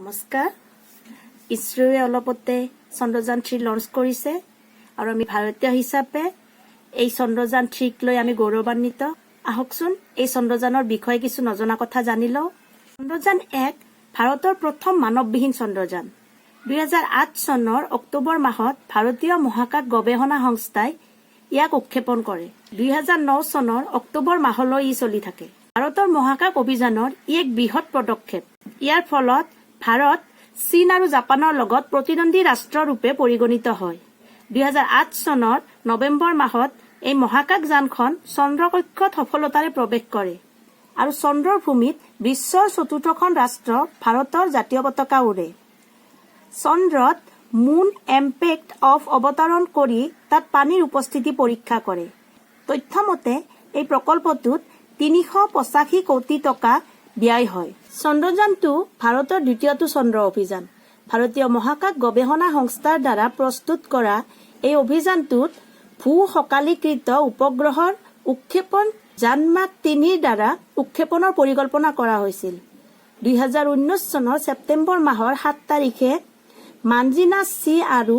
নমস্কাৰ। ইছৰোৱে অলপতে চন্দ্ৰযান 3 লঞ্চ কৰিছে আৰু আমি ভাৰতীয় হিচাপে এই চন্দ্ৰযান 3ক লৈ আমি গৌৰৱান্বিত। আহকচোন এই চন্দ্ৰযানৰ বিষয়ে কিছু নজনা কথা জানি লওঁ। চন্দ্ৰযান 1 ভাৰতৰ প্ৰথম মানৱবিহীন চন্দ্ৰযান। 2008 চনৰ অক্টোবৰ মাহত ভাৰতীয় মহাকাশ গৱেষণা সংস্থাই ইয়াক উৎক্ষেপণ কৰে। 2009 চনৰ অক্টোবৰ মাহলৈ ই চলি থাকে। ভাৰতৰ মহাকাশ অভিযানৰ ই এক বৃহৎ পদক্ষেপ। ইয়াৰ ফলত ভাৰত চীন আৰু জাপানৰ লগত প্ৰতিদ্বন্দ্বী ৰাষ্ট্ৰৰূপে পৰিগণিত হয়। 2008 চনৰ নৱেম্বৰ মাহত এই মহাকাশ যানখন চন্দ্ৰকক্ষত সফলতাৰে প্ৰৱেশ কৰে আৰু চন্দ্ৰৰ ভূমিত বিশ্বৰ চতুৰ্থখন ৰাষ্ট্ৰ ভাৰতৰ জাতীয় পতাকা উৰে। চন্দ্ৰত মুন এম্পেক্ট অফ অৱতৰণ কৰি তাত পানীৰ উপস্থিতি পৰীক্ষা কৰে। তথ্যমতে এই প্ৰকল্পটোত 385 কোটি টকা ব্যয় হয়। চন্দ্ৰযানটো ভাৰতৰ দ্বিতীয়টো চন্দ্ৰ অভিযান। ভাৰতীয় মহাকাশ গৱেষণা সংস্থাৰ দ্বাৰা প্ৰস্তুত কৰা এই অভিযানটোত ভূ-সকালীকৃত উপগ্ৰহৰ উৎক্ষেপণ জানমাৰ্ক 3ৰ দ্বাৰা উৎক্ষেপণৰ পৰিকল্পনা কৰা হৈছিল। 2019 চনৰ ছেপ্টেম্বৰ মাহৰ 7 তাৰিখে মাঞ্জিনাছ চি আৰু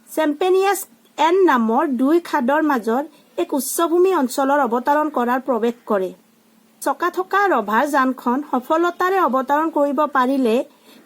চেম্পেনিয়াছ এন নামৰ দুই খাদৰ মাজৰ এক উচ্চভূমি অঞ্চলৰ অৱতৰণ কৰাৰ প্ৰৱেশ কৰে। চকা থকা ৰভাৰ যানখন সফলতাৰে অৱতৰণ কৰিব পাৰিলে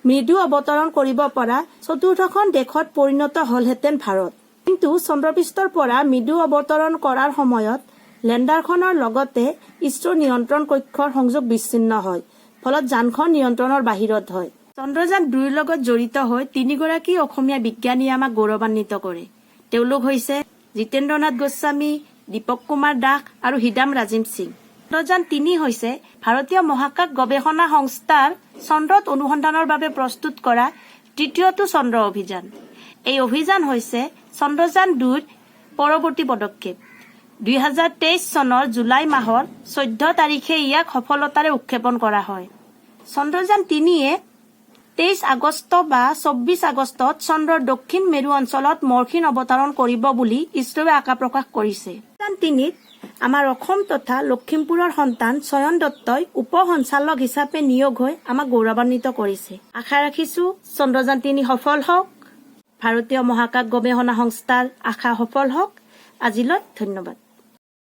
মৃদু অৱতৰণ কৰিব পৰা চতুৰ্থখন দেশত পৰিণত হলহেঁতেন ভাৰত। কিন্তু চন্দ্ৰপৃষ্ঠৰ পৰা মৃদু অৱতৰণ কৰাৰ সময়ত লেণ্ডাৰখনৰ লগতে ইছৰো নিয়ন্ত্ৰণ কক্ষৰ সংযোগ বিচ্ছিন্ন হয়, ফলত যানখন নিয়ন্ত্ৰণৰ বাহিৰত হয়। চন্দ্ৰযান 2ৰ লগত জড়িত হৈ 3গৰাকী অসমীয়া বিজ্ঞানীয়ে আমাক গৌৰৱান্বিত কৰে। তেওঁলোক হৈছে জিতেন্দ্ৰনাথ গোস্বামী, দীপক কুমাৰ দাস আৰু হিদাম ৰাজিম সিং। চন্দ্ৰযান 3 হৈছে ভাৰতীয় মহাকাশ গৱেষণা সংস্থাৰ চন্দ্ৰত অনুসন্ধানৰ বাবে প্ৰস্তুত কৰা তৃতীয়টো চন্দ্ৰ অভিযান। এই অভিযান হৈছে চন্দ্ৰযান 2ৰ পৰৱৰ্তী পদক্ষেপ। 2023 চনৰ জুলাই মাহৰ 14 তাৰিখে ইয়াক সফলতাৰে উৎক্ষেপণ কৰা হয়। চন্দ্ৰযান 3য়ে 23 আগষ্ট বা 24 আগষ্টত চন্দ্ৰৰ দক্ষিণ মেৰু অঞ্চলত মৰ্খিন অৱতৰণ কৰিব বুলি ইছৰোৱে আশা প্ৰকাশ কৰিছে। চন্দ্ৰযান 3ত আমাৰ অসম তথা লখিমপুৰৰ সন্তান চয়ন দত্তই উপ সঞ্চালক হিচাপে নিয়োগ হৈ আমাক গৌৰৱান্বিত কৰিছে। আশা ৰাখিছো চন্দ্ৰযান 3 সফল হওক, ভাৰতীয় মহাকাশ গৱেষণা সংস্থাৰ আশা সফল হওক। আজিলৈ ধন্যবাদ।